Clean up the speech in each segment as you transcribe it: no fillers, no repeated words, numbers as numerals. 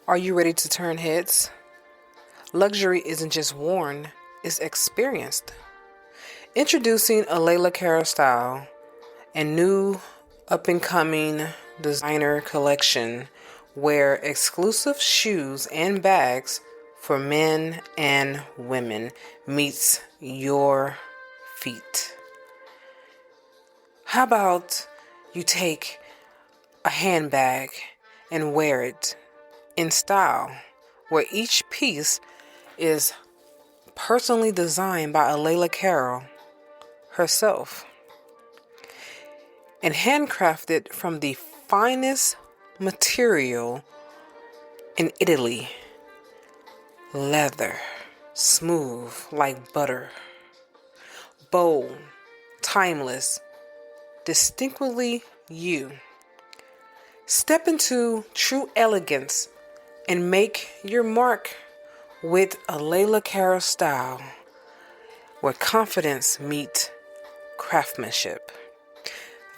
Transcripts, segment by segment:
Are you ready to turn heads? Luxury isn't just worn, it's experienced. Introducing a Layla Carroll style and new up-and-coming designer collection where exclusive shoes and bags for men and women meets your feet. How about you take a handbag and wear it in style, where each piece is personally designed by a Layla Carroll herself and handcrafted from the finest material in Italy. Leather, smooth like butter, bold, timeless, distinctly you. Step into true elegance and make your mark with a Layla Carroll style where confidence meets craftsmanship.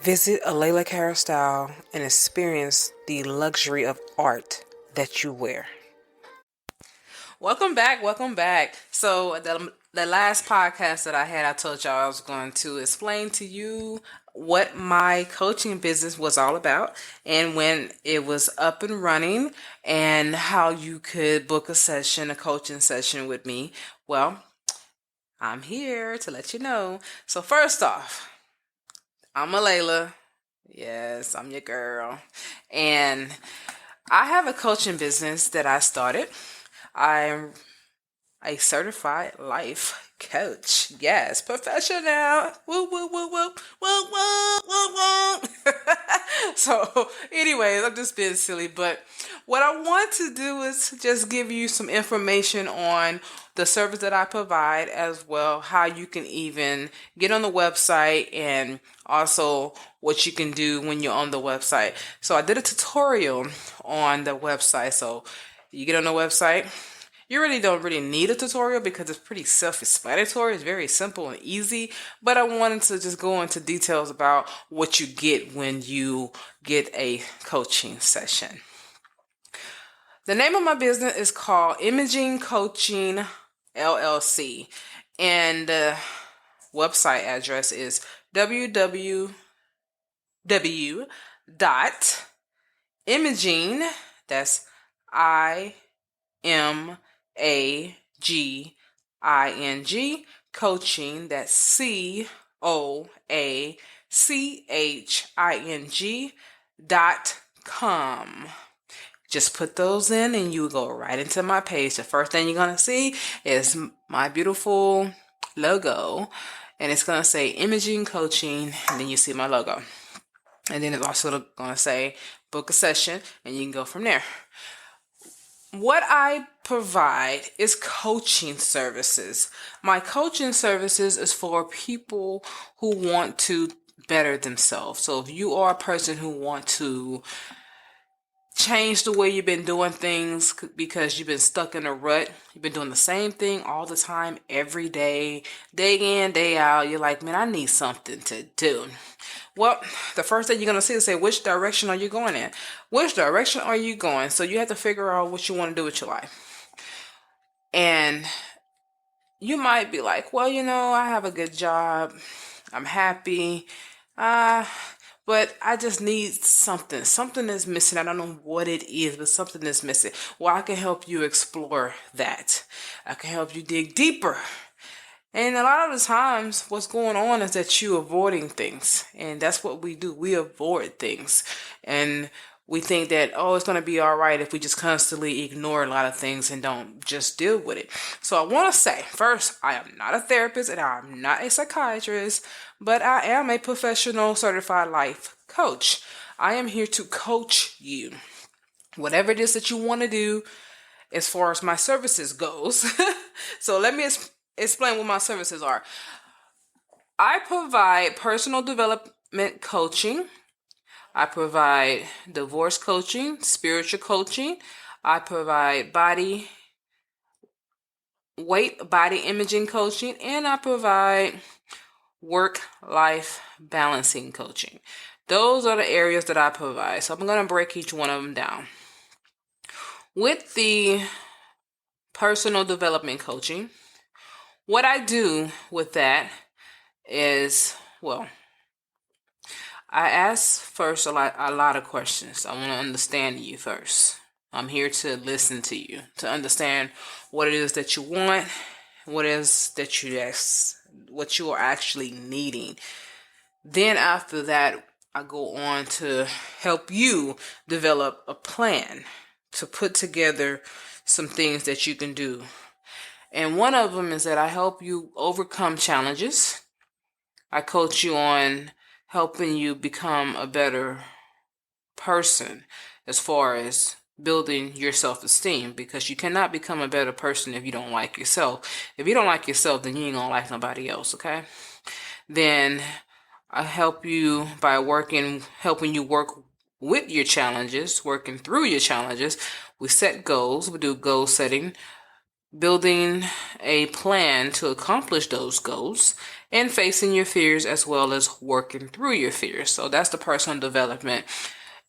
Visit a Layla Carroll style and experience the luxury of art that you wear. Welcome back. So the last podcast that I had, I told y'all I was going to explain to you what my coaching business was all about and when it was up and running and how you could book a coaching session with me. Well, I'm here to let you know. So first off, I'm a Layla. Yes, I'm your girl. And I have a coaching business that I started. I'm a certified life coach. Yes, professional. Woo, woo, woo, woo, woo, woo, woo, woo. So, anyways, I'm just being silly. But what I want to do is just give you some information on the service that I provide, as well how you can even get on the website and also what you can do when you're on the website. So I did a tutorial on the website. So you get on the website. You really don't need a tutorial because it's pretty self-explanatory. It's very simple and easy. But I wanted to just go into details about what you get when you get a coaching session. The name of my business is called Imaging Coaching LLC. And the website address is www.imaging, that's IMAGING coaching, that's COACHING.com. Just put those in and you go right into my page. The first thing you're going to see is my beautiful logo, and it's going to say Imaging Coaching, and then you see my logo. And then it's also going to say book a session, and you can go from there. What I provide is coaching services. My coaching services is for people who want to better themselves. So if you are a person who want to change the way you've been doing things because you've been stuck in a rut, you've been doing the same thing all the time, every day, day in, day out, you're like, man, I need something to do. Well, the first thing you're going to see is say, which direction are you going in? Which direction are you going? So you have to figure out what you want to do with your life. And you might be like, well, I have a good job. I'm happy. But I just need something. Something is missing. I don't know what it is, but something is missing. Well, I can help you explore that. I can help you dig deeper. And a lot of the times, what's going on is that you're avoiding things. And that's what we do. We avoid things. And we think that, it's going to be all right if we just constantly ignore a lot of things and don't just deal with it. So I want to say, first, I am not a therapist and I'm not a psychiatrist, but I am a professional certified life coach. I am here to coach you. Whatever it is that you want to do as far as my services goes. So let me explain what my services are. I provide personal development coaching. I provide divorce coaching, spiritual coaching. I provide body imaging coaching, and I provide work-life balancing coaching. Those are the areas that I provide. So I'm going to break each one of them down. With the personal development coaching, what I do with that is, well, I ask first a lot of questions. I want to understand you first. I'm here to listen to you, to understand what it is that you want, what it is that what you are actually needing. Then after that, I go on to help you develop a plan to put together some things that you can do. And one of them is that I help you overcome challenges. I coach you on helping you become a better person as far as building your self-esteem, because you cannot become a better person if you don't like yourself. If you don't like yourself, then you ain't gonna like nobody else, okay? Then I help you by helping you work with your challenges, working through your challenges. We set goals, we do goal setting, building a plan to accomplish those goals, and facing your fears as well as working through your fears. So that's the personal development.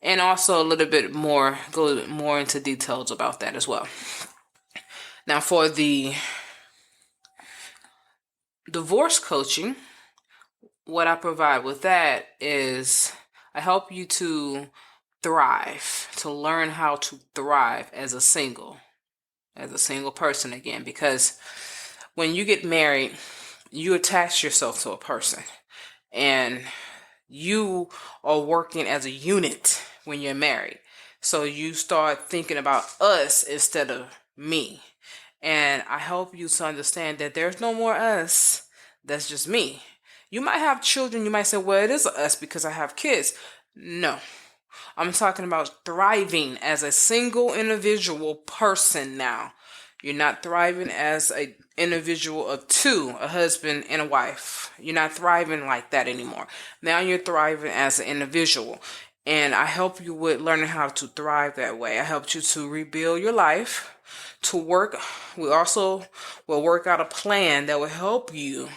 And also a little bit more, go more into details about that as well. Now for the divorce coaching, what I provide with that is I help you to thrive, to learn how to thrive as a single person again, because when you get married, you attach yourself to a person and you are working as a unit when you're married. So you start thinking about us instead of me. And I help you to understand that there's no more us. That's just me. You might have children. You might say, well, it is us because I have kids. No. I'm talking about thriving as a single individual person now. You're not thriving as an individual of two, a husband and a wife. You're not thriving like that anymore. Now you're thriving as an individual. And I help you with learning how to thrive that way. I helped you to rebuild your life, to work. We also will work out a plan that will help you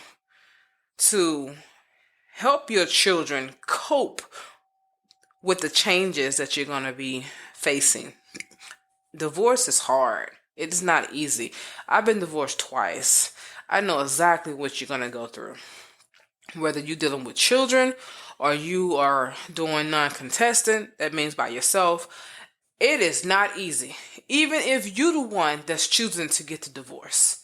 to help your children cope with the changes that you're going to be facing. Divorce is hard. It is not easy. I've been divorced twice. I know exactly what you're going to go through. Whether you're dealing with children or you are doing non-contestant, that means by yourself, it is not easy. Even if you're the one that's choosing to get the divorce,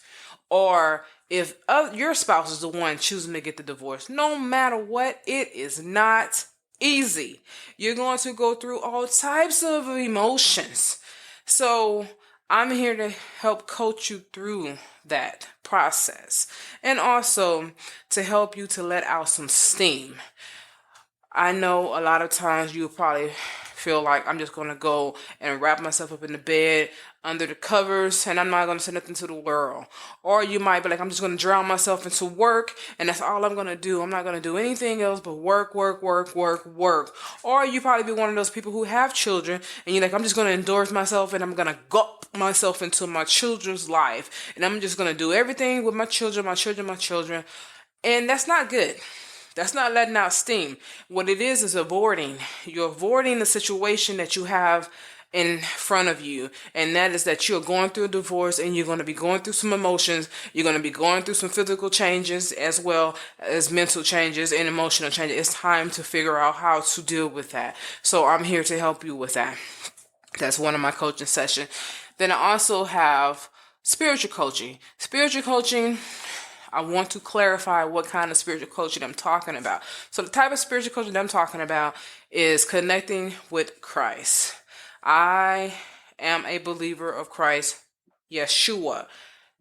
or if your spouse is the one choosing to get the divorce, no matter what, it is not easy. You're going to go through all types of emotions. So I'm here to help coach you through that process, and also to help you to let out some steam. I know a lot of times you probably feel like I'm just going to go and wrap myself up in the bed under the covers and I'm not going to say nothing to the world. Or you might be like, I'm just going to drown myself into work and that's all I'm going to do. I'm not going to do anything else but work, work, work, work, work. Or you probably be one of those people who have children and you're like, I'm just going to endorse myself and I'm going to gulp myself into my children's life. And I'm just going to do everything with my children. And that's not good. That's not letting out steam. What it is avoiding. You're avoiding the situation that you have in front of you. And that is that you're going through a divorce and you're going to be going through some emotions. You're going to be going through some physical changes as well as mental changes and emotional changes. It's time to figure out how to deal with that. So I'm here to help you with that. That's one of my coaching sessions. Then I also have spiritual coaching. Spiritual coaching, I want to clarify what kind of spiritual coaching I'm talking about. So the type of spiritual coaching that I'm talking about is connecting with Christ. I am a believer of Christ, Yeshua,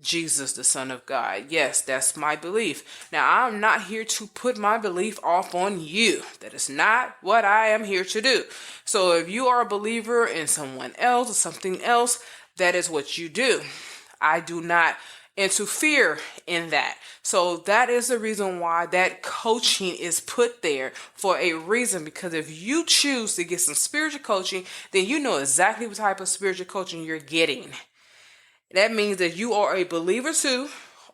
Jesus, the Son of God. Yes, that's my belief. Now, I'm not here to put my belief off on you. That is not what I am here to do. So if you are a believer in someone else or something else, that is what you do. I do not interfere in that. So that is the reason why that coaching is put there, for a reason, because if you choose to get some spiritual coaching, then you know exactly what type of spiritual coaching you're getting. That means that you are a believer too,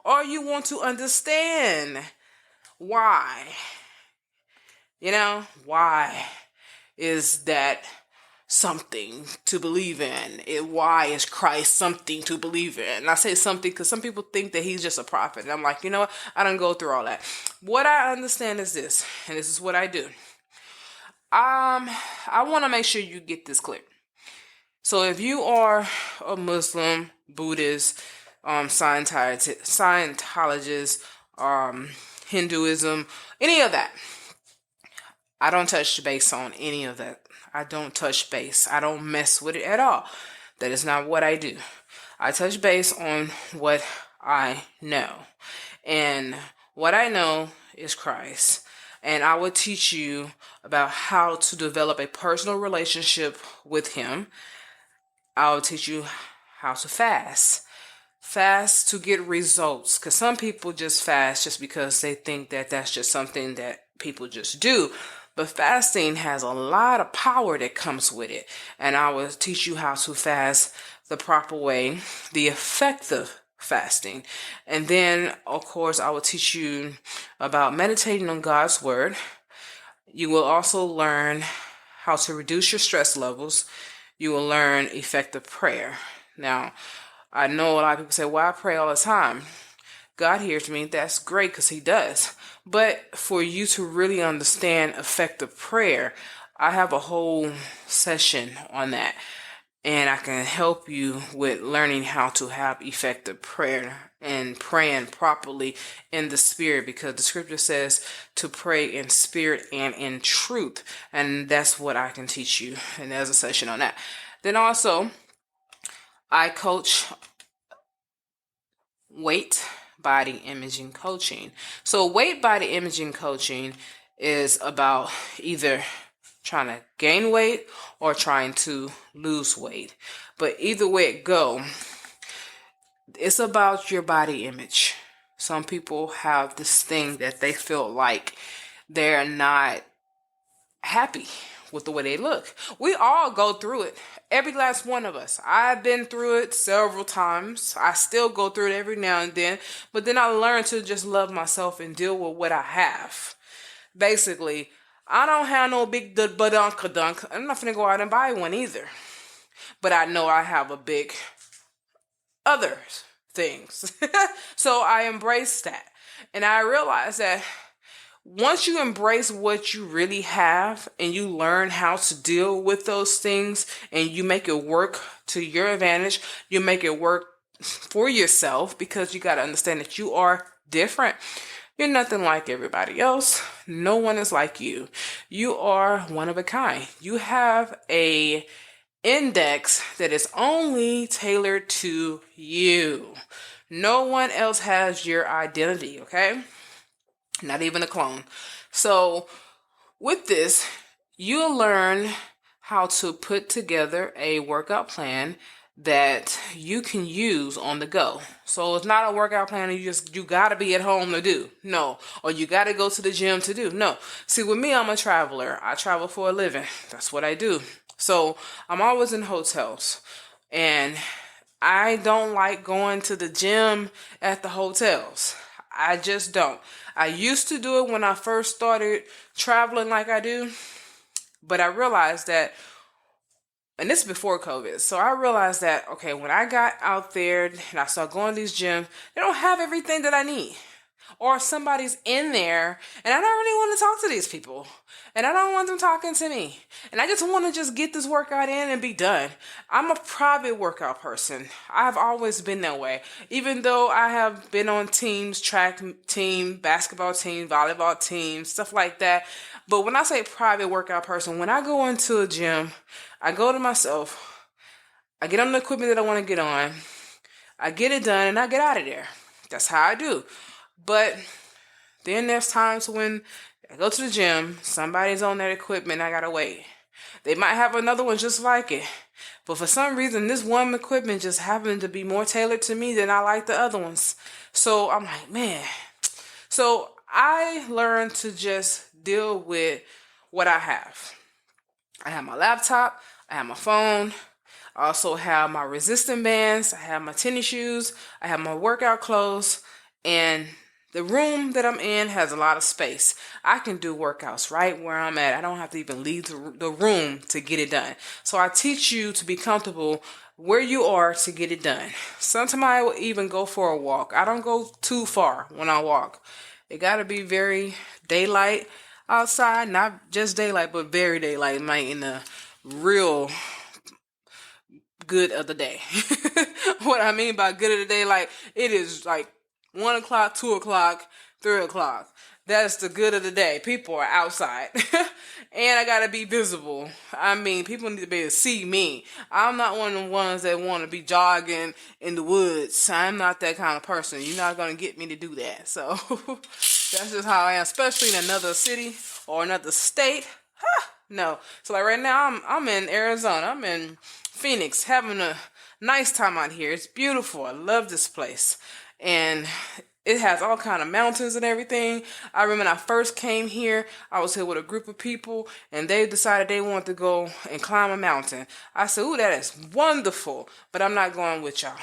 or you want to understand why. Why is that something to believe in. Why is Christ something to believe in? And I say something because some people think that he's just a prophet. And I'm like, you know what? I don't go through all that. What I understand is this, and this is what I do. I want to make sure you get this clear. So if you are a Muslim, Buddhist, Scientologist, Hinduism, any of that, I don't touch base on any of that. I don't touch base. I don't mess with it at all. That is not what I do. I touch base on what I know. And what I know is Christ. And I will teach you about how to develop a personal relationship with him. I'll teach you how to fast. Fast to get results. Because some people just fast just because they think that that's just something that people just do. But fasting has a lot of power that comes with it. And I will teach you how to fast the proper way, the effective fasting. And then, of course, I will teach you about meditating on God's word. You will also learn how to reduce your stress levels. You will learn effective prayer. Now, I know a lot of people say, well, I pray all the time. God hears me. That's great because he does. But for you to really understand effective prayer, I have a whole session on that. And I can help you with learning how to have effective prayer and praying properly in the spirit, because the scripture says to pray in spirit and in truth. And that's what I can teach you. And there's a session on that. Then also, I coach weight body imaging coaching. So weight body imaging coaching is about either trying to gain weight or trying to lose weight. But either way it go, it's about your body image. Some people have this thing that they feel like they're not happy with the way they look. We all go through it. Every last one of us. I've been through it several times. I still go through it every now and then. But then I learned to just love myself and deal with what I have. Basically, I don't have no big badunk. I'm not finna go out and buy one either. But I know I have a big other things. So I embrace that. And I realize that once you embrace what you really have and you learn how to deal with those things and you make it work to your advantage, you make it work for yourself, because you got to understand that you are different. You're nothing like everybody else. No one is like you. You are one of a kind. You have a index that is only tailored to you. No one else has your identity, okay? Not even a clone. So with this, you'll learn how to put together a workout plan that you can use on the go. So it's not a workout plan you gotta be at home to do. No. Or you gotta go to the gym to do. No. See, with me, I'm a traveler. I travel for a living. That's what I do. So I'm always in hotels. And I don't like going to the gym at the hotels. I just don't. I used to do it when I first started traveling like I do. But I realized that, and this is before COVID, so I realized that, okay, when I got out there and I started going to these gyms, they don't have everything that I need. Or somebody's in there and I don't really want to talk to these people. And I don't want them talking to me. And I just want to just get this workout in and be done. I'm a private workout person. I've always been that way. Even though I have been on teams, track team, basketball team, volleyball team, stuff like that. But when I say private workout person, when I go into a gym, I go to myself. I get on the equipment that I want to get on. I get it done and I get out of there. That's how I do. But then there's times when I go to the gym, somebody's on that equipment, I gotta wait. They might have another one just like it. But for some reason, this one equipment just happened to be more tailored to me than I like the other ones. So I'm like, man. So I learned to just deal with what I have. I have my laptop, I have my phone, I also have my resistant bands, I have my tennis shoes, I have my workout clothes, and The room that I'm in has a lot of space. I can do workouts right where I'm at. I don't have to even leave the room to get it done. So I teach you to be comfortable where you are to get it done. Sometimes I will even go for a walk. I don't go too far when I walk. It got to be very daylight outside, not just daylight, but very daylight, like in the real good of the day. What I mean by good of the day, like it is like 1 o'clock, 2 o'clock, 3 o'clock. That's the good of the day. People are outside. And I gotta be visible. I mean, people need to be able to see me. I'm not one of the ones that want to be jogging in the woods. I'm not that kind of person. You're not gonna get me to do that. So that's just how I am, especially in another city or another state. No. So like right now I'm in Arizona. I'm in Phoenix having a nice time out here. It's beautiful. I love this place. And it has all kind of mountains and everything. I remember when I first came here, I was here with a group of people and they decided they wanted to go and climb a mountain. I said, ooh, that is wonderful, but I'm not going with y'all.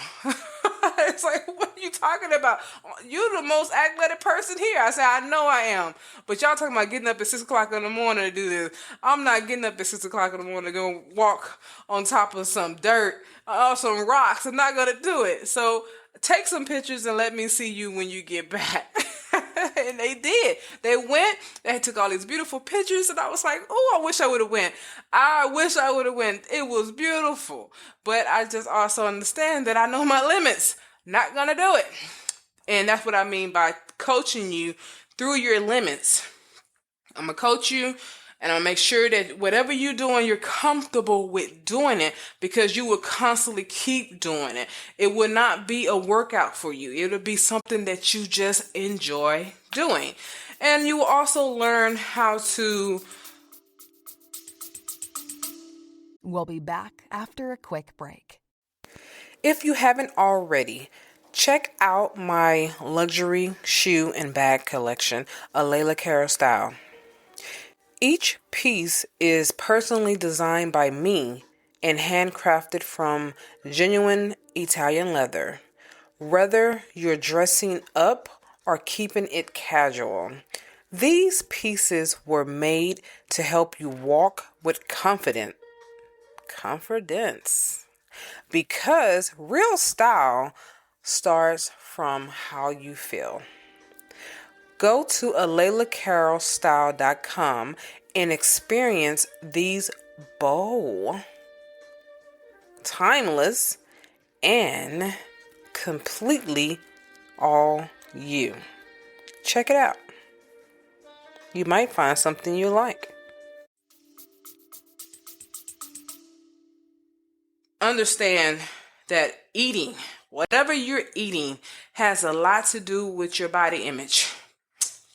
It's like, what are you talking about? You're the most athletic person here. I said, I know I am. But y'all talking about getting up at 6 o'clock in the morning to do this. I'm not getting up at 6 o'clock in the morning to go walk on top of some dirt or some rocks. I'm not going to do it. So take some pictures and let me see you when you get back. And they did. They went. They took all these beautiful pictures, and I was like, "Oh, I wish I would have went. I wish I would have went. It was beautiful." But I just also understand that I know my limits. Not gonna do it. And that's what I mean by coaching you through your limits. I'm gonna coach you. And I'll make sure that whatever you're doing, you're comfortable with doing it because you will constantly keep doing it. It will not be a workout for you. It'll be something that you just enjoy doing. And you will also learn how to. We'll be back after a quick break. If you haven't already, check out my luxury shoe and bag collection, a Carroll style. Each piece is personally designed by me and handcrafted from genuine Italian leather. Whether you're dressing up or keeping it casual, these pieces were made to help you walk with confidence. Because real style starts from how you feel. Go to AlaylaCarrollStyle.com and experience these bold, timeless, and completely all you. Check it out. You might find something you like. Understand that eating, whatever you're eating, has a lot to do with your body image.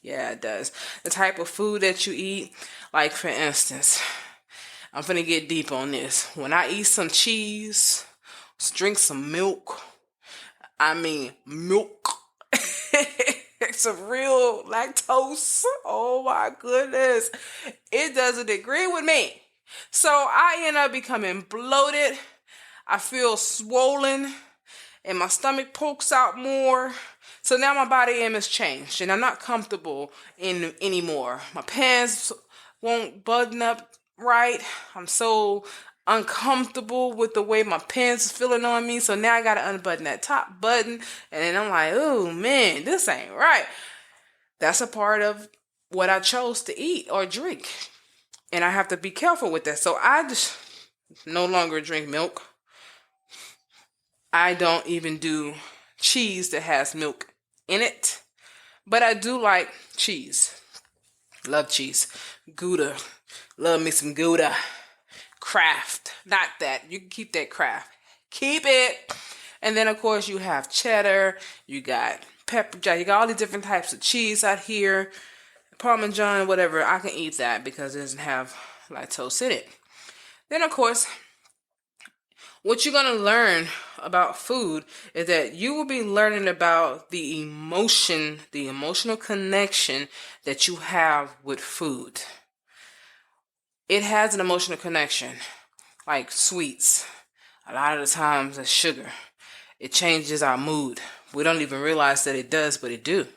Yeah, it does. The type of food that you eat, like for instance, I'm finna get deep on this. When I eat some cheese, drink some milk, I mean milk, some real lactose, oh my goodness, it doesn't agree with me. So I end up becoming bloated. I feel swollen and my stomach pokes out more. So now my body image changed and I'm not comfortable in anymore. My pants won't button up right. I'm so uncomfortable with the way my pants is feeling on me. So now I got to unbutton that top button. And then I'm like, oh man, this ain't right. That's a part of what I chose to eat or drink. And I have to be careful with that. So I just no longer drink milk. I don't even do cheese that has milk in it. But I do like cheese. Love cheese. Gouda. Love me some Gouda. Kraft. Not that. You can keep that Kraft. Keep it. And then, of course, you have cheddar. You got pepper jack. You got all these different types of cheese out here. Parmesan, whatever. I can eat that because it doesn't have lactose in it. Then, of course, what you're going to learn about food is that you will be learning about the emotion, the emotional connection that you have with food. It has an emotional connection, like sweets. A lot of the times it's sugar. It changes our mood. We don't even realize that it does, but it do.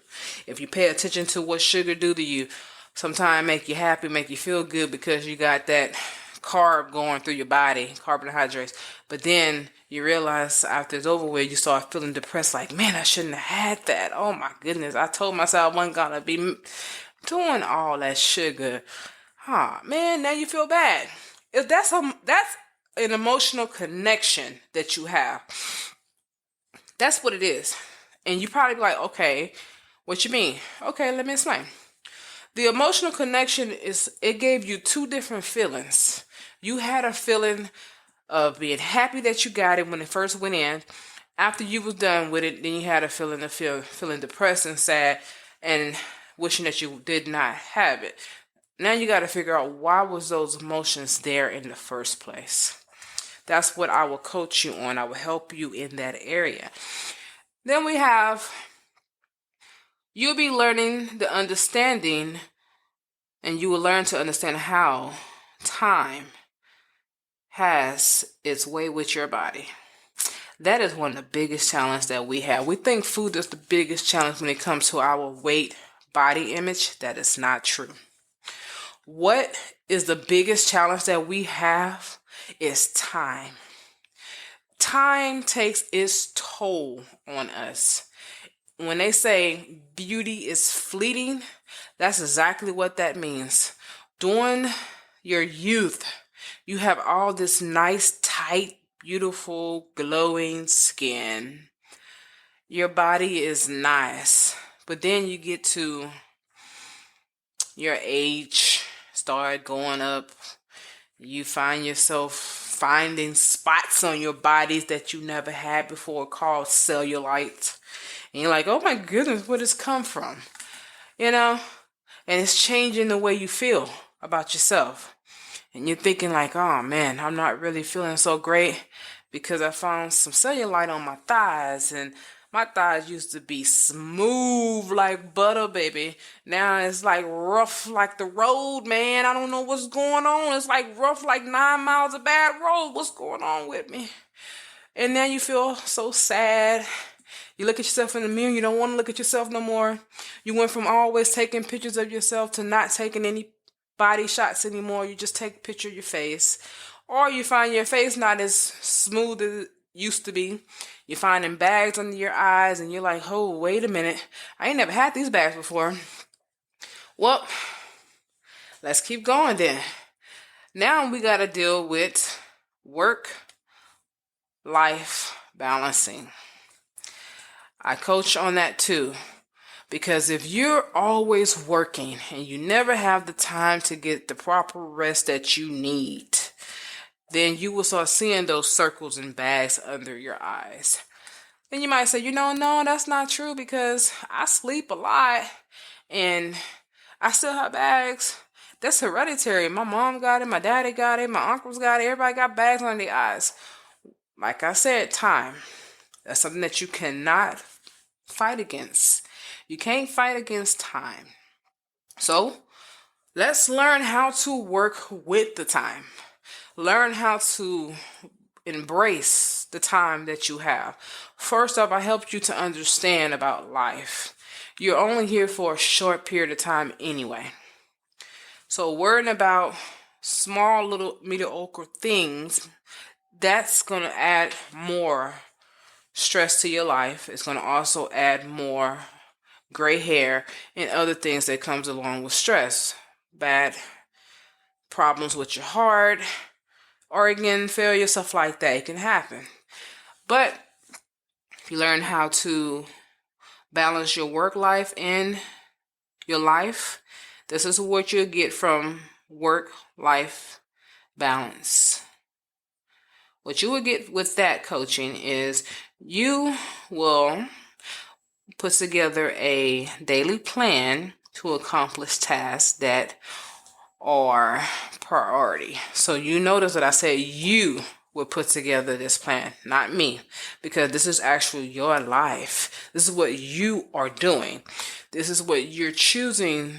If you pay attention to what sugar do to you, sometimes make you happy, make you feel good because you got that carb going through your body, carbohydrates. But then you realize after it's over with, you start feeling depressed, like, man, I shouldn't have had that. Oh my goodness, I told myself I wasn't gonna be doing all that sugar. Man, now you feel bad. If that's an emotional connection that you have. That's what it is. And you probably be like, okay, what you mean? Okay, let me explain. The emotional connection it gave you two different feelings. You had a feeling of being happy that you got it when it first went in. After you was done with it, then you had a feeling of feeling depressed and sad and wishing that you did not have it. Now you got to figure out, why was those emotions there in the first place? That's what I will coach you on. I will help you in that area. Then we have, you'll be learning the understanding, and you will learn to understand how time has its way with your body. That is one of the biggest challenges that we have. We think food is the biggest challenge when it comes to our weight, body image. That is not true. What is the biggest challenge that we have is time. Time takes its toll on us. When they say beauty is fleeting, that's exactly what that means. During your youth, you have all this nice, tight, beautiful, glowing skin. Your body is nice. But then you get to your age, start going up. You find yourself finding spots on your bodies that you never had before, called cellulite. And you're like, oh my goodness, where does this come from? And it's changing the way you feel about yourself. And you're thinking like, oh man, I'm not really feeling so great because I found some cellulite on my thighs, and my thighs used to be smooth like butter, baby. Now it's like rough like the road, man. I don't know what's going on. It's like rough like 9 miles of bad road. What's going on with me? And now you feel so sad. You look at yourself in the mirror. You don't want to look at yourself no more. You went from always taking pictures of yourself to not taking any body shots anymore. You just take a picture of your face. Or you find your face not as smooth as it used to be. You're finding bags under your eyes, and you're like, oh, wait a minute. I ain't never had these bags before. Well, let's keep going then. Now we got to deal with work-life balancing. I coach on that too. Because if you're always working and you never have the time to get the proper rest that you need, then you will start seeing those circles and bags under your eyes. Then you might say, no, that's not true, because I sleep a lot and I still have bags. That's hereditary. My mom got it, my daddy got it, my uncles got it, everybody got bags under their eyes. Like I said, time. That's something that you cannot fight against. You can't fight against time. So let's learn how to work with the time. Learn how to embrace the time that you have. First off, I helped you to understand about life. You're only here for a short period of time anyway. So worrying about small little mediocre things, that's going to add more stress to your life. It's going to also add more gray hair and other things that comes along with stress. Bad problems with your heart, organ failure, stuff like that. It can happen. But if you learn how to balance your work life and your life, this is what you'll get from work-life balance. What you will get with that coaching is you will put together a daily plan to accomplish tasks that are priority. So you notice that I said you will put together this plan, not me, because this is actually your life. This is what you are doing. This is what you're choosing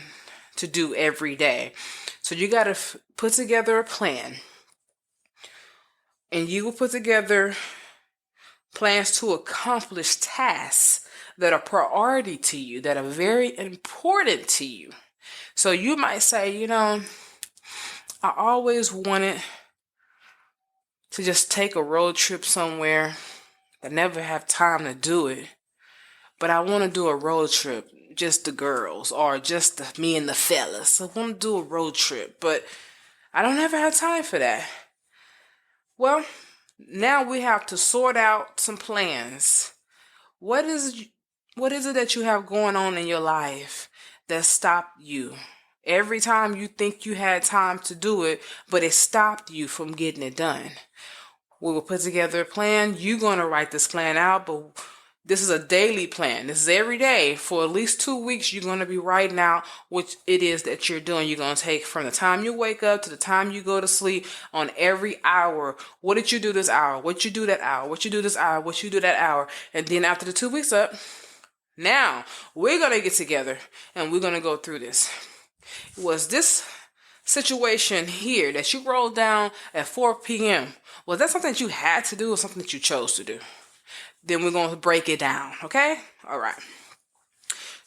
to do every day. So you got to put together a plan, and you will put together plans to accomplish tasks that are priority to you, that are very important to you. So you might say, I always wanted to just take a road trip somewhere. I never have time to do it. But I want to do a road trip, just the girls, or just me and the fellas. I want to do a road trip, but I don't ever have time for that. Well, now we have to sort out some plans. What is it that you have going on in your life that stopped you? Every time you think you had time to do it, but it stopped you from getting it done. We will put together a plan. You're going to write this plan out, but this is a daily plan. This is every day. For at least 2 weeks, you're going to be writing out what it is that you're doing. You're going to take from the time you wake up to the time you go to sleep on every hour. What did you do this hour? What you do that hour? What you do this hour? What you do that hour? And then after the 2 weeks up, now we're going to get together and we're going to go through this. Was this situation here that you rolled down at 4 p.m., was that something that you had to do or something that you chose to do? Then we're going to break it down, okay? All right.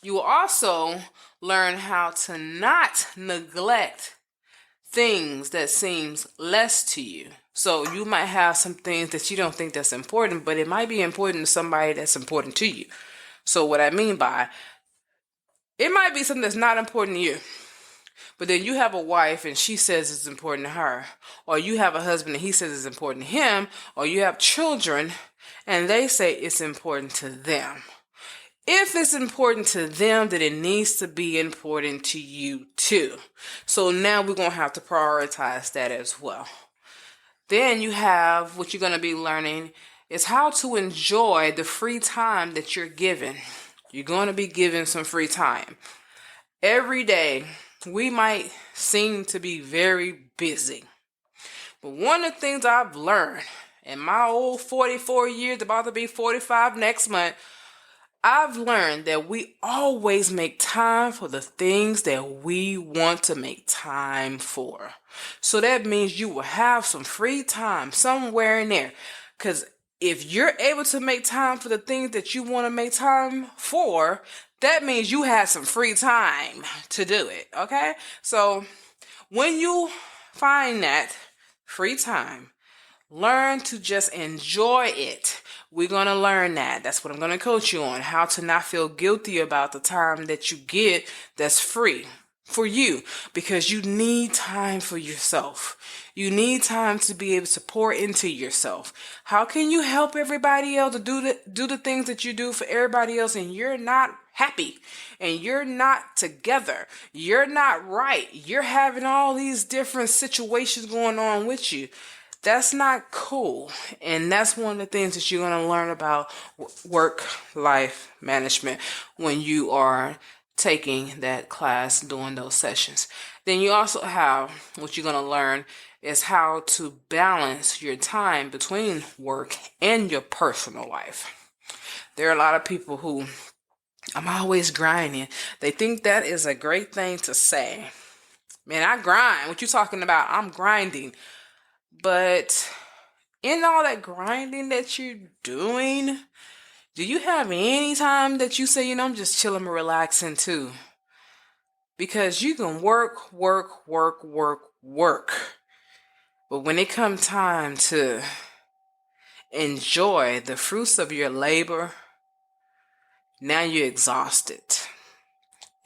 You will also learn how to not neglect things that seems less to you. So you might have some things that you don't think that's important, but it might be important to somebody that's important to you. So what I mean by, it might be something that's not important to you, but then you have a wife and she says it's important to her, or you have a husband and he says it's important to him, or you have children and they say it's important to them. If it's important to them, then it needs to be important to you too. So now we're going to have to prioritize that as well. Then you have what you're going to be learning is how to enjoy the free time that you're given. You're going to be given some free time. Every day, we might seem to be very busy. But one of the things I've learned in my old 44 years, about to be 45 next month, I've learned that we always make time for the things that we want to make time for. So that means you will have some free time somewhere in there. Because if you're able to make time for the things that you want to make time for, that means you have some free time to do it, okay? So when you find that free time, learn to just enjoy it. We're going to learn that. That's what I'm going to coach you on, how to not feel guilty about the time that you get that's free for you, because you need time for yourself. You need time to be able to pour into yourself. How can you help everybody else to do the things that you do for everybody else and you're not happy and you're not together? You're not right. You're having all these different situations going on with you. That's not cool. And that's one of the things that you're going to learn about work-life management when you are taking that class, doing those sessions. Then you also have what you're going to learn is how to balance your time between work and your personal life. There are a lot of people who, I'm always grinding. They think that is a great thing to say. Man, I grind. What you talking about? I'm grinding. But in all that grinding that you're doing, do you have any time that you say, I'm just chilling and relaxing too? Because you can work. But when it comes time to enjoy the fruits of your labor, now you're exhausted.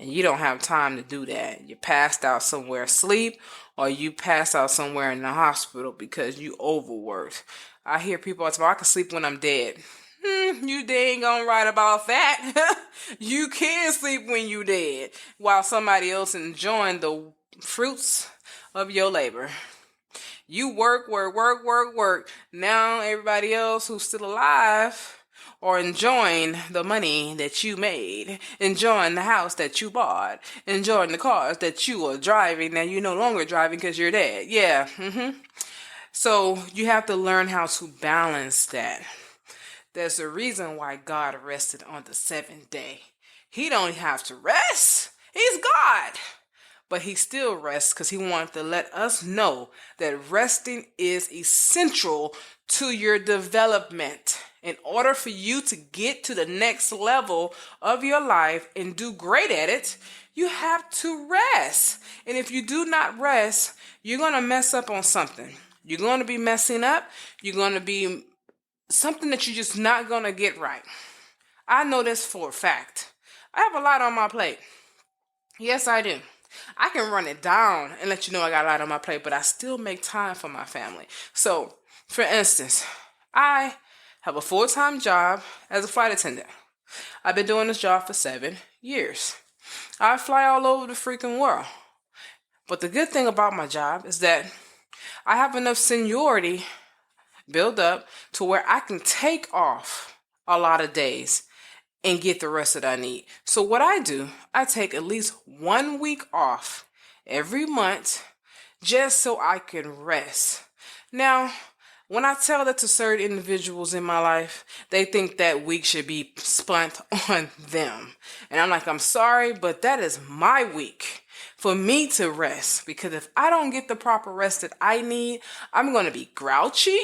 And you don't have time to do that. You passed out somewhere asleep, or you passed out somewhere in the hospital because you overworked. I hear people all the time, I can sleep when I'm dead. You ain't gonna write about that. You can sleep when you dead, while somebody else enjoying the fruits of your labor. You work. Now everybody else who's still alive or enjoying the money that you made, enjoying the house that you bought, enjoying the cars that you are driving. Now you're no longer driving because you're dead. Yeah. So you have to learn how to balance that. There's a reason why God rested on the seventh day. He don't have to rest. He's God. But he still rests because he wanted to let us know that resting is essential to your development. In order for you to get to the next level of your life and do great at it, you have to rest. And if you do not rest, you're going to mess up on something. You're going to be messing up. You're going to be something that you're just not going to get right. I know this for a fact. I have a lot on my plate. Yes, I do. I can run it down and let you know I got a lot on my plate, but I still make time for my family. So, for instance, I have a full-time job as a flight attendant. I've been doing this job for 7 years. I fly all over the freaking world. But the good thing about my job is that I have enough seniority built up to where I can take off a lot of days and get the rest that I need. So what I do, I take at least 1 week off every month just so I can rest. Now, when I tell that to certain individuals in my life, they think that week should be spent on them. And I'm like, I'm sorry, but that is my week for me to rest. Because if I don't get the proper rest that I need, I'm going to be grouchy.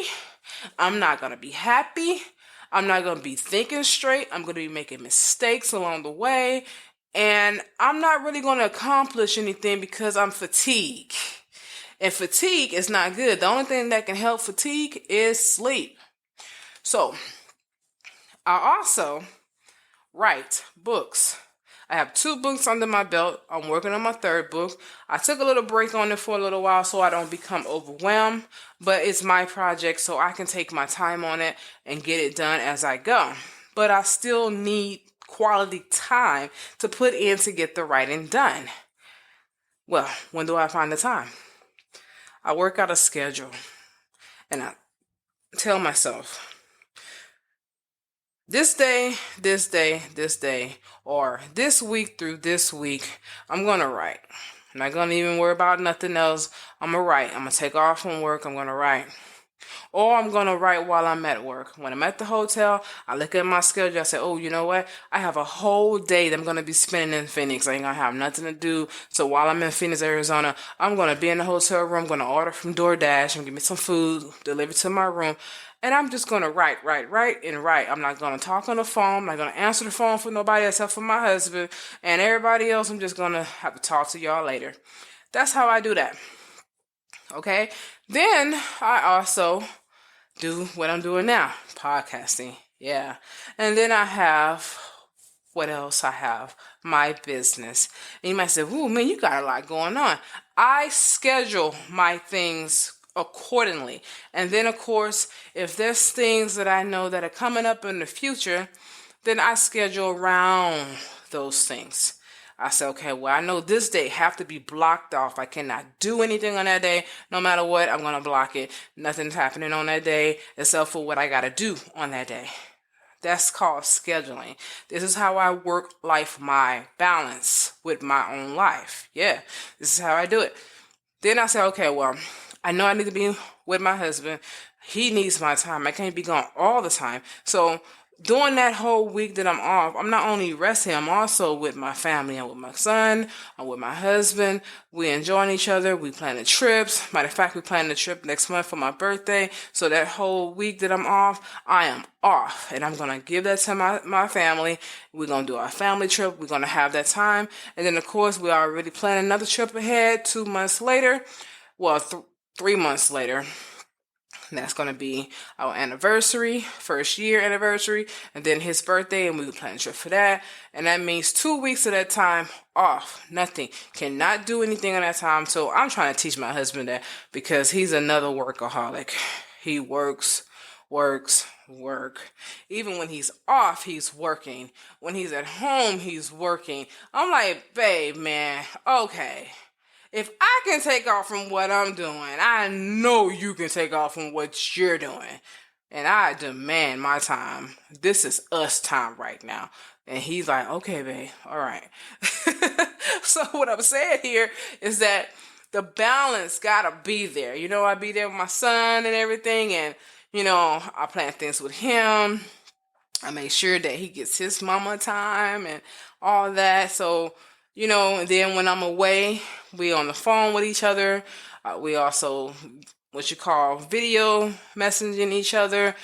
I'm not going to be happy. I'm not going to be thinking straight. I'm going to be making mistakes along the way. And I'm not really going to accomplish anything because I'm fatigued. And fatigue is not good. The only thing that can help fatigue is sleep. So, I also write books. I have 2 books under my belt. I'm working on my 3rd book. I took a little break on it for a little while so I don't become overwhelmed. But it's my project, so I can take my time on it and get it done as I go. But I still need quality time to put in to get the writing done. Well, when do I find the time? I work out a schedule and I tell myself, this day, or this week through this week, I'm going to write. I'm not going to even worry about nothing else. I'm going to write. I'm going to take off from work. I'm going to write. Or I'm going to write while I'm at work. When I'm at the hotel, I look at my schedule. I say, oh, you know what? I have a whole day that I'm going to be spending in Phoenix. I ain't going to have nothing to do. So while I'm in Phoenix, Arizona, I'm going to be in the hotel room. I'm going to order from DoorDash and give me some food delivered to my room. And I'm just going to write. I'm not going to talk on the phone. I'm not going to answer the phone for nobody except for my husband. And everybody else, I'm just going to have to talk to y'all later. That's how I do that. Okay? Then I also do what I'm doing now, podcasting. Yeah. And then I have, what else I have? My business. And you might say, ooh, man, you got a lot going on. I schedule my things accordingly. And then, of course, if there's things that I know that are coming up in the future, then I schedule around those things. I say, okay, well, I know this day have to be blocked off. I cannot do anything on that day. No matter what, I'm going to block it. Nothing's happening on that day except for what I got to do on that day. That's called scheduling. This is how I work life, my balance with my own life. Yeah, this is how I do it. Then I say, okay, well, I know I need to be with my husband. He needs my time. I can't be gone all the time. So during that whole week that I'm off, I'm not only resting, I'm also with my family. I'm with my son. I'm with my husband. We enjoying each other. We planning trips. Matter of fact, we planning a trip next month for my birthday. So that whole week that I'm off, I am off. And I'm going to give that to my family. We're going to do our family trip. We're going to have that time. And then, of course, we are already planning another trip ahead 2 months later. Well, 3 months later. That's going to be our anniversary, 1st year anniversary, and then his birthday, and we plan a trip for that. And that means 2 weeks of that time off. Nothing. Cannot do anything on that time. So I'm trying to teach my husband that because he's another workaholic. He works. Even when he's off, he's working. When he's at home, he's working. I'm like, babe, man, okay. If I can take off from what I'm doing, I know you can take off from what you're doing. And I demand my time. This is us time right now. And he's like, okay, babe, all right. So what I'm saying here is that the balance gotta be there. You know, I be there with my son and everything. And, you know, I plan things with him. I make sure that he gets his mama time and all that. So, you know, and then when I'm away, we on the phone with each other. We also, what you call video messaging each other.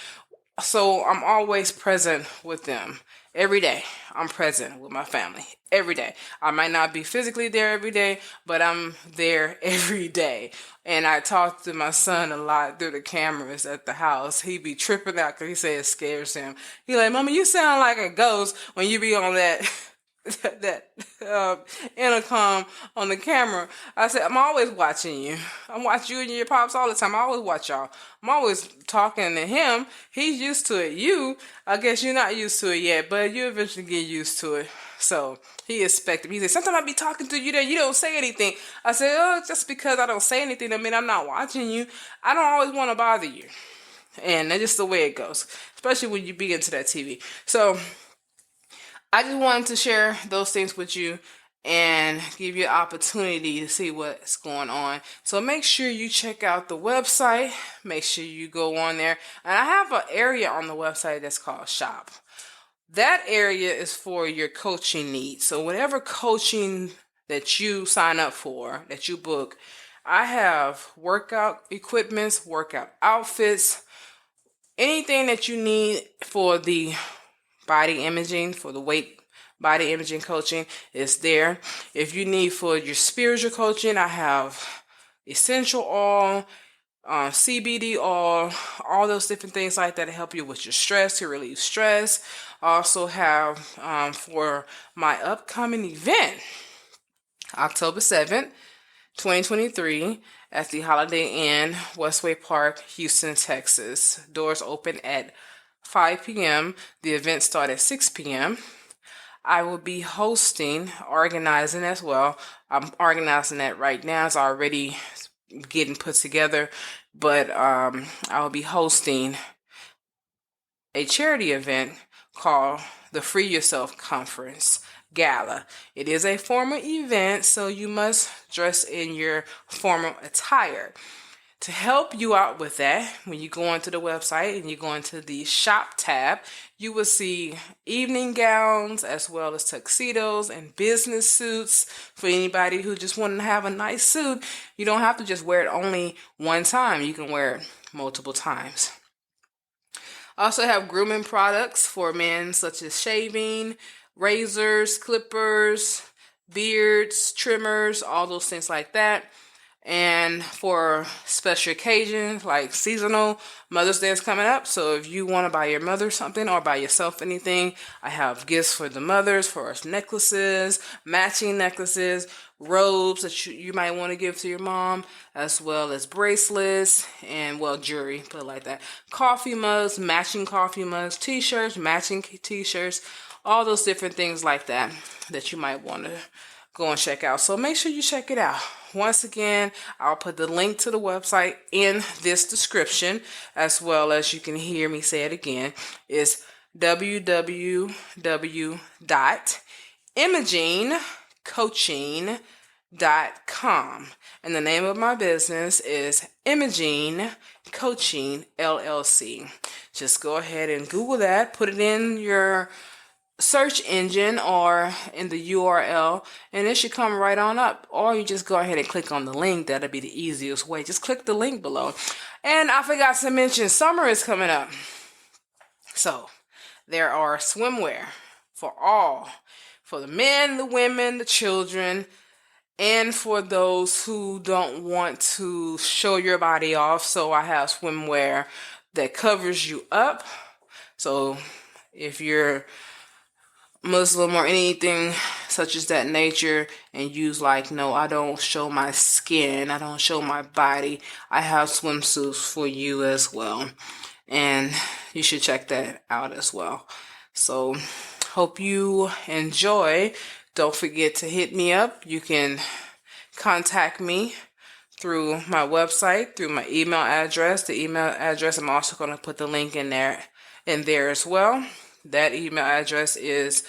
So I'm always present with them every day. I'm present with my family every day. I might not be physically there every day, but I'm there every day. And I talk to my son a lot through the cameras at the house. He be tripping out because he says it scares him. He like, Mama, you sound like a ghost when you be on that that intercom on the camera. I said, I'm always watching you. I watch you and your pops all the time. I always watch y'all. I'm always talking to him. He's used to it. You, I guess you're not used to it yet, but you eventually get used to it. So he expected me. He said, sometimes I be talking to you there. You don't say anything. I said, oh, just because I don't say anything, I mean, I'm not watching you. I don't always want to bother you. And that's just the way it goes, especially when you be into that TV. So I just wanted to share those things with you and give you an opportunity to see what's going on. So make sure you check out the website. Make sure you go on there. And I have an area on the website that's called Shop. That area is for your coaching needs. So whatever coaching that you sign up for, that you book, I have workout equipments, workout outfits, anything that you need for the body imaging, for the weight body imaging coaching is there. If you need for your spiritual coaching, I have essential oil, CBD oil, all those different things like that to help you with your stress, to relieve stress. I also have for my upcoming event, October 7th, 2023, at the Holiday Inn, Westway Park, Houston, Texas. Doors open at 5 p.m. The event starts at 6 p.m. I will be hosting, organizing as well. I'm organizing that right now. It's already getting put together, but I will be hosting a charity event called the Free Yourself Conference Gala. It is a formal event, so you must dress in your formal attire. To help you out with that, when you go onto the website and you go into the shop tab, you will see evening gowns as well as tuxedos and business suits for anybody who just want to have a nice suit. You don't have to just wear it only one time. You can wear it multiple times. I also have grooming products for men such as shaving, razors, clippers, beards, trimmers, all those things like that. And for special occasions like seasonal, Mother's Day is coming up. So if you want to buy your mother something or buy yourself anything, I have gifts for the mothers, for us necklaces, matching necklaces, robes that you might want to give to your mom, as well as bracelets and, well, jewelry, put it like that. Coffee mugs, matching coffee mugs, t-shirts, matching t-shirts, all those different things like that that you might want to go and check out. So make sure you check it out. Once again, I'll put the link to the website in this description, as well as you can hear me say it again. It's www.imagingcoaching.com. And the name of my business is Imaging Coaching LLC. Just go ahead and Google that, put it in your search engine or in the URL, and it should come right on up. Or you just go ahead and click on the link. That'll be the easiest way. Just click the link below. And I forgot to mention, summer is coming up. So there are swimwear for all, for the men, the women, the children, and for those who don't want to show your body off. So I have swimwear that covers you up. So if you're Muslim or anything such as that nature, and use like, no, I don't show my skin, I don't show my body, I have swimsuits for you as well, and you should check that out as well. So hope you enjoy. Don't forget to hit me up. You can contact me through my website, through my email address. The email address, I'm also going to put the link in there as well. That email address is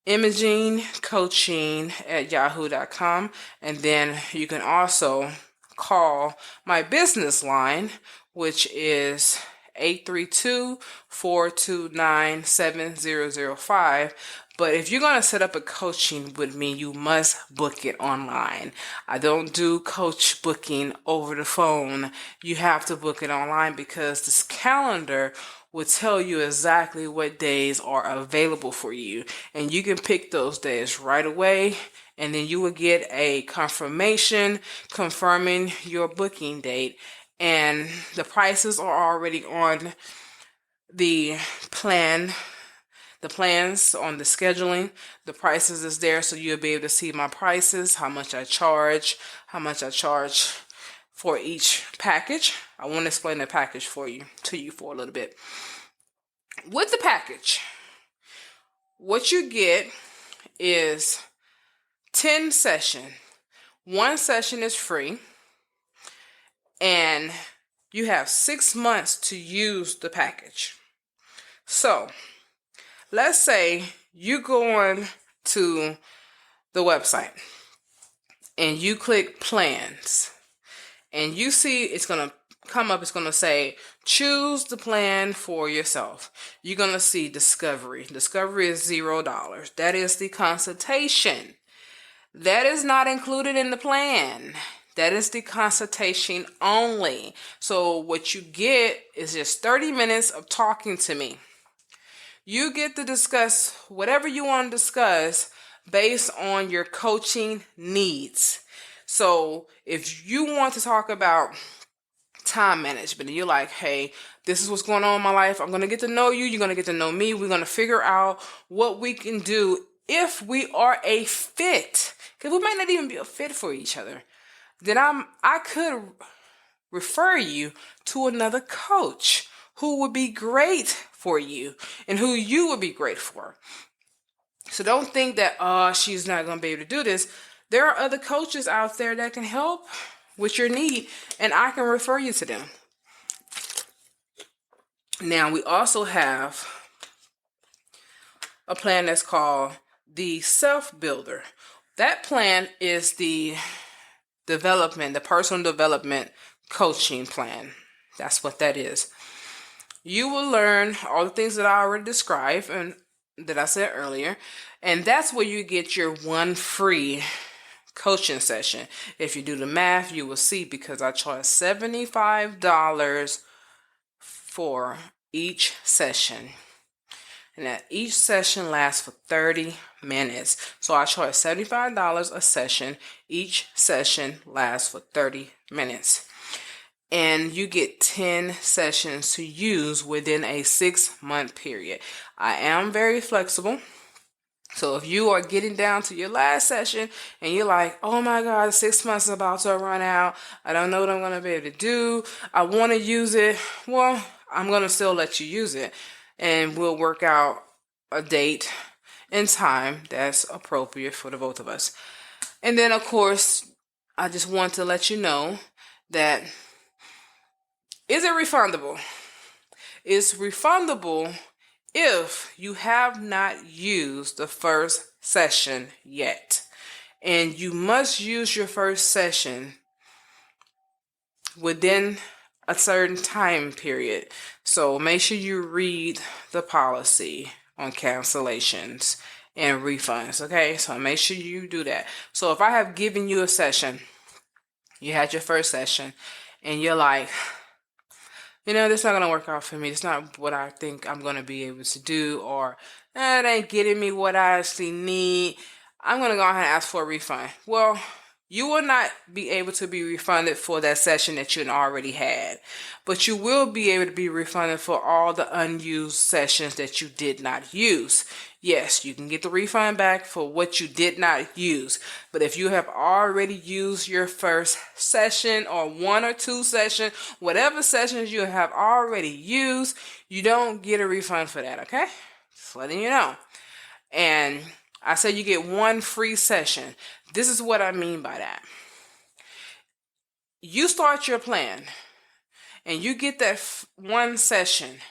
imagingcoaching@yahoo.com. And then you can also call my business line, which is 832-429-7005. But if you're going to set up a coaching with me, you must book it online. I don't do coach booking over the phone. You have to book it online because this calendar will tell you exactly what days are available for you. And you can pick those days right away, and then you will get a confirmation confirming your booking date. And the prices are already on the plan, the plans on the scheduling. The prices is there, so you'll be able to see my prices, how much I charge for each package. I want to explain the package to you for a little bit. With the package, what you get is 10 sessions. One session is free, and you have 6 months to use the package. So let's say you go on to the website and you click plans, and you see it's going to come up, it's going to say choose the plan for yourself. You're going to see discovery. Discovery is $0. That is the consultation. That is not included in the plan. That is the consultation only. So what you get is just 30 minutes of talking to me. You get to discuss whatever you want to discuss based on your coaching needs. So if you want to talk about time management and you're like, hey, this is what's going on in my life, I'm going to get to know you, you're going to get to know me, we're going to figure out what we can do if we are a fit, because we might not even be a fit for each other, then I could refer you to another coach who would be great for you and who you would be great for. So don't think that, she's not going to be able to do this. There are other coaches out there that can help with your need, and I can refer you to them. Now, we also have a plan that's called the Self Builder. That plan is the personal development coaching plan. That's what that is. You will learn all the things that I already described and that I said earlier, and that's where you get your one free coaching session. If you do the math, you will see, because I charge $75 for each session, and that each session lasts for 30 minutes. So I charge $75 a session. Each session lasts for 30 minutes. And you get 10 sessions to use within a 6-month period. I am very flexible. So if you are getting down to your last session and you're like, oh my God, 6 months is about to run out, I don't know what I'm going to be able to do, I want to use it, well, I'm going to still let you use it. And we'll work out a date and time that's appropriate for the both of us. And then, of course, I just want to let you know that, is it refundable? It's refundable if you have not used the first session yet. And you must use your first session within a certain time period. So make sure you read the policy on cancellations and refunds, okay? So make sure you do that. So if I have given you a session, you had your first session, and you're like, this is not going to work out for me. It's not what I think I'm going to be able to do, or it ain't getting me what I actually need, I'm going to go ahead and ask for a refund. Well, you will not be able to be refunded for that session that you already had, but you will be able to be refunded for all the unused sessions that you did not use. Yes, you can get the refund back for what you did not use, but if you have already used your first session or 1 or 2 sessions, whatever sessions you have already used, you don't get a refund for that, okay? Just letting you know. And I said you get 1 free session. This is what I mean by that. You start your plan and you get that 1 session,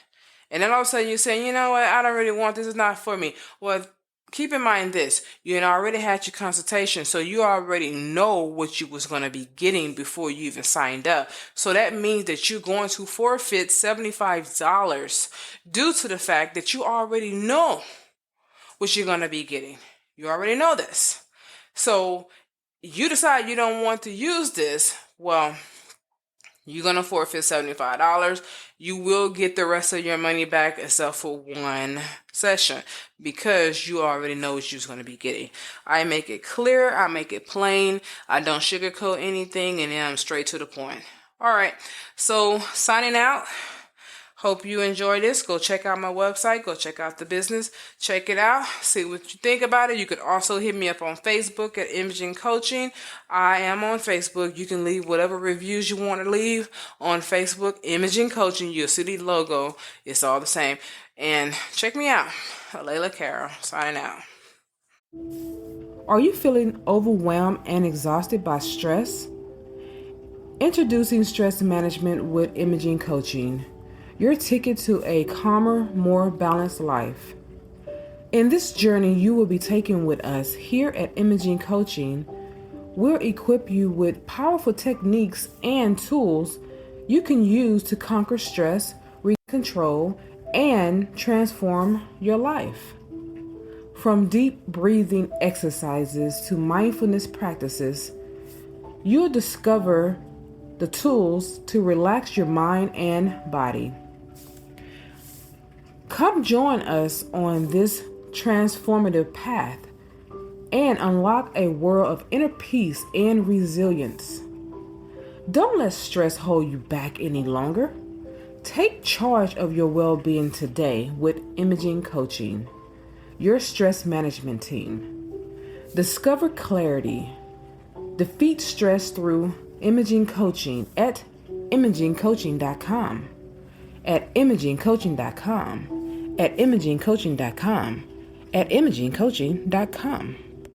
and then all of a sudden you say, you know what, I don't really want this, it's not for me. Well, keep in mind this, you already had your consultation, so you already know what you was going to be getting before you even signed up. So that means that you're going to forfeit $75 due to the fact that you already know what you're going to be getting. You already know this. So you decide you don't want to use this. Well, You're going to forfeit $75. You will get the rest of your money back except for one session because you already know what you're going to be getting. I make it clear. I make it plain. I don't sugarcoat anything, and then I'm straight to the point. All right. So signing out. Hope you enjoy this. Go check out my website. Go check out the business. Check it out. See what you think about it. You could also hit me up on Facebook at Imaging Coaching. I am on Facebook. You can leave whatever reviews you want to leave on Facebook. Imaging Coaching. You'll see the logo. It's all the same. And check me out. Layla Carroll. Signing out. Are you feeling overwhelmed and exhausted by stress? Introducing Stress Management with Imaging Coaching. Your ticket to a calmer, more balanced life. In this journey you will be taking with us here at Imaging Coaching, we'll equip you with powerful techniques and tools you can use to conquer stress, regain control, and transform your life. From deep breathing exercises to mindfulness practices, you'll discover the tools to relax your mind and body. Come join us on this transformative path and unlock a world of inner peace and resilience. Don't let stress hold you back any longer. Take charge of your well-being today with Imaging Coaching, your stress management team. Discover clarity. Defeat stress through Imaging Coaching at imagingcoaching.com. At imagingcoaching.com, at imagingcoaching.com, at imagingcoaching.com.